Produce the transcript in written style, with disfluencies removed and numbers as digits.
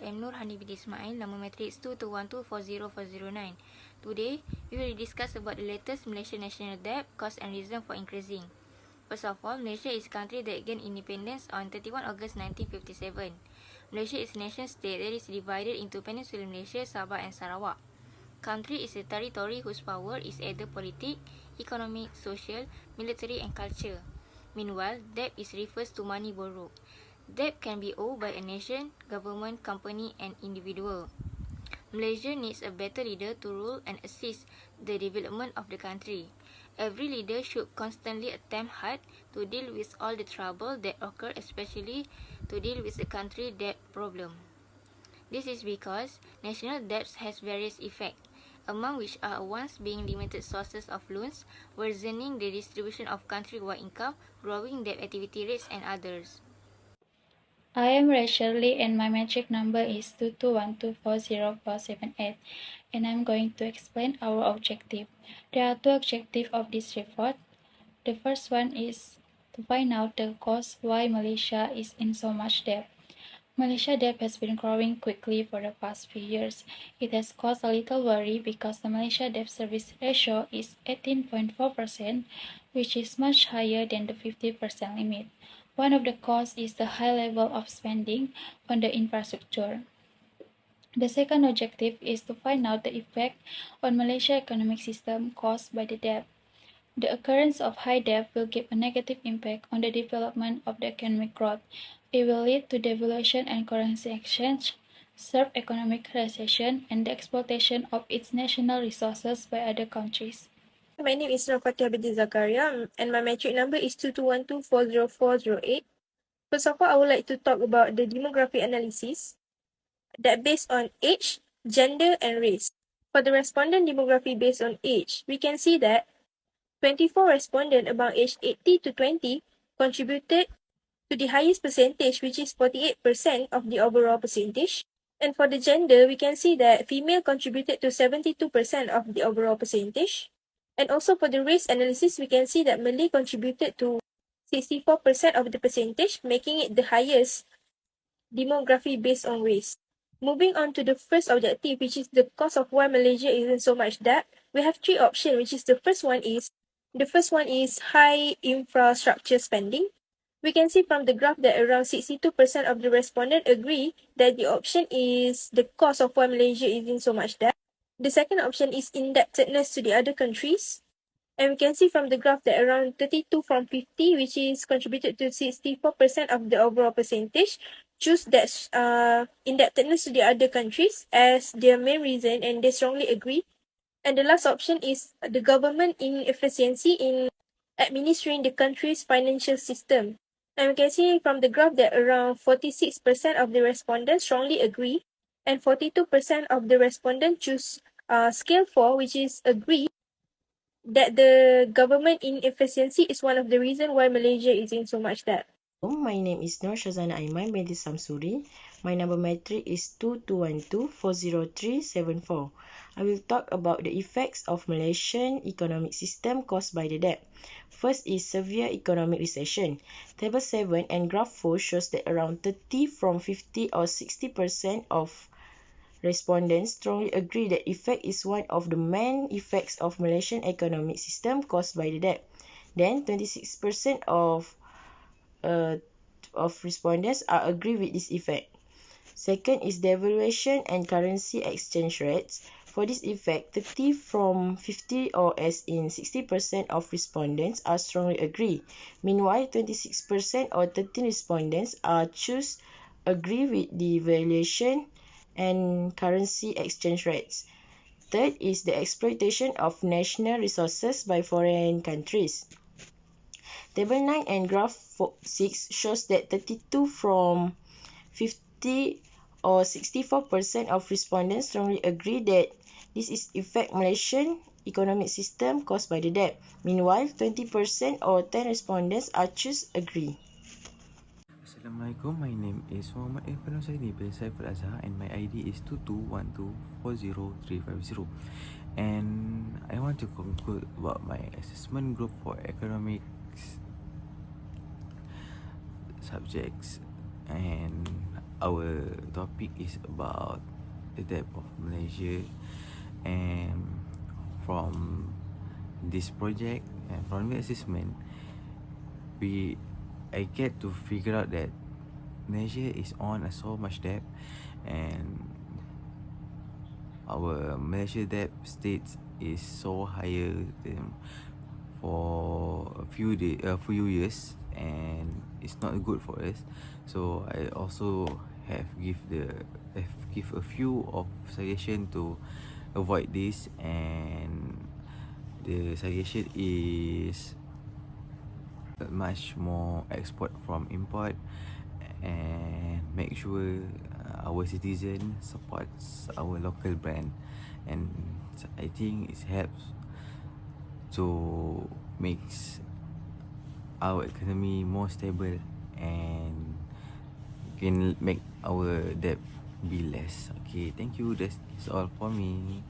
am Nur Hanifin Ismail, number matric is 2212404009. Today, we will discuss about the latest Malaysian national debt, cause and reason for increasing. First of all, Malaysia is a country that gained independence on 31 August 1957. Malaysia is a nation state that is divided into Peninsular Malaysia, Sabah and Sarawak. Country is a territory whose power is either politic, economic, social, military and culture. Meanwhile, debt is refers to money borrowed. Debt can be owed by a nation, government, company and individual. Malaysia needs a better leader to rule and assist the development of the country. Every leader should constantly attempt hard to deal with all the trouble that occur, especially to deal with the country debt problem. This is because national debt has various effects, among which are ones being limited sources of loans, worsening the distribution of countrywide income, growing debt activity rates, and others. I am Rachel Lee and my metric number is 221240478 and I'm going to explain our objective. There are two objectives of this report. The first one is to find out the cause why Malaysia is in so much debt. Malaysia debt has been growing quickly for the past few years. It has caused a little worry because the Malaysia debt service ratio is 18.4%, which is much higher than the 50% limit. One of the causes is the high level of spending on the infrastructure. The second objective is to find out the effect on Malaysia economic system caused by the debt. The occurrence of high debt will give a negative impact on the development of the economic growth. It will lead to devaluation and currency exchange, sharp economic recession, and the exploitation of its national resources by other countries. My name is Rafati Abedi Zakaria and my metric number is 2212404008. First of all, I would like to talk about the demographic analysis that based on age, gender, and race. For the respondent demography based on age, we can see that 24 respondents about age 80 to 20 contributed to the highest percentage, which is 48% of the overall percentage. And for the gender, we can see that female contributed to 72% of the overall percentage. And also for the race analysis, we can see that Malay contributed to 64% of the percentage, making it the highest demography based on race. Moving on to the first objective, which is the cause of why Malaysia is in so much debt, we have three options, which is the first one is high infrastructure spending. We can see from the graph that around 62% of the respondents agree that the option is the cause of why Malaysia is in so much debt. The second option is indebtedness to the other countries. And we can see from the graph that around 32 from 50, which is contributed to 64% of the overall percentage, choose that indebtedness to the other countries as their main reason, and they strongly agree. And the last option is the government inefficiency in administering the country's financial system. And we can see from the graph that around 46% of the respondents strongly agree, and 42% of the respondents choose scale 4, which is agree that the government inefficiency is one of the reasons why Malaysia is in so much debt. My name is Nur Shazana Aiman binti Samsuri. My number matric is 2212400374. I will talk about the effects of Malaysian economic system caused by the debt. First is severe economic recession. Table 7 and graph 4 shows that around 30 from 50 or 60% of respondents strongly agree that effect is one of the main effects of Malaysian economic system caused by the debt. Then 26% of respondents are agree with this effect. Second is devaluation and currency exchange rates. For this effect, 30 from 50 or as in 60% of respondents are strongly agree. Meanwhile, 26% or 13 respondents are choose agree with devaluation and currency exchange rates. Third is the exploitation of national resources by foreign countries. Table 9 and graph 6 shows that 32 from 50 or 64% of respondents strongly agree that this is effect Malaysian economic system caused by the debt. Meanwhile, 20% or 10 respondents are choose agree. Assalamualaikum, my name is Muhammad Irfan Husaini bin Saiful Azhar and my ID is 2212400350. And I want to conclude about my assessment group for economics subjects, and our topic is about the debt of Malaysia, and from this project and from the assessment, I get to figure out that Malaysia is on so much debt, and our Malaysia debt states is so higher than for a few years, and it's not good for us. So I also have give a few of suggestion to avoid this, and the suggestion is much more export from import, and make sure our citizen supports our local brand, and I think it helps to makes our economy more stable, and can make our debt be less. Okay, thank you. That's all for me.